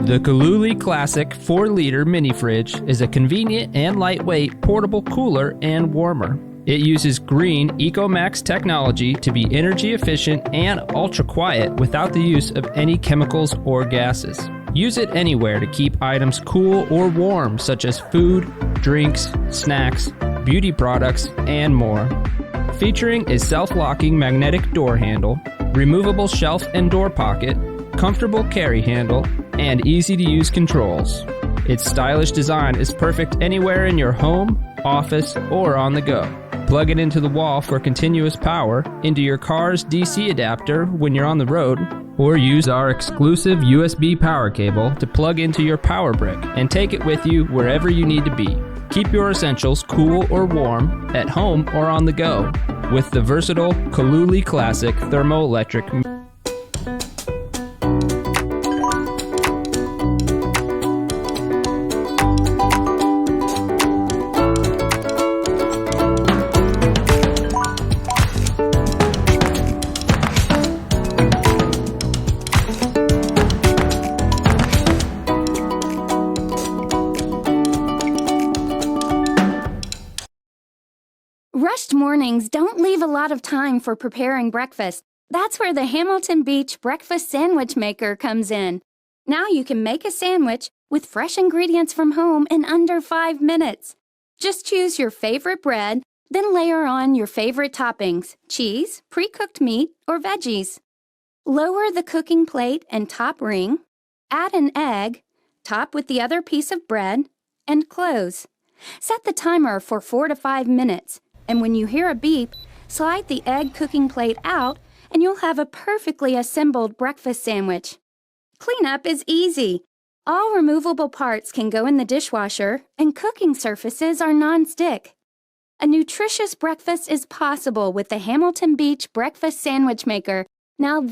The Kaluli Classic 4-liter mini fridge is a convenient and lightweight portable cooler and warmer. It uses green EcoMax technology to be energy efficient and ultra quiet without the use of any chemicals or gases. Use it anywhere to keep items cool or warm, such as food, drinks, snacks, beauty products, and more. Featuring a self-locking magnetic door handle, removable shelf and door pocket, comfortable carry handle, and easy-to-use controls. Its stylish design is perfect anywhere in your home, office, or on the go. Plug it into the wall for continuous power, into your car's DC adapter when you're on the road, or use our exclusive USB power cable to plug into your power brick and take it with you wherever you need to be. Keep your essentials cool or warm, at home or on the go, with the versatile Kaluli Classic thermoelectric. Rushed mornings don't leave a lot of time for preparing breakfast. That's where the Hamilton Beach Breakfast Sandwich Maker comes in. Now you can make a sandwich with fresh ingredients from home in under 5 minutes. Just choose your favorite bread, then layer on your favorite toppings, cheese, pre-cooked meat, or veggies. Lower the cooking plate and top ring, add an egg, top with the other piece of bread, and close. Set the timer for 4 to 5 minutes. And when you hear a beep, slide the egg cooking plate out and you'll have a perfectly assembled breakfast sandwich. Cleanup is easy. All removable parts can go in the dishwasher and cooking surfaces are non-stick. A nutritious breakfast is possible with the Hamilton Beach Breakfast Sandwich Maker. Now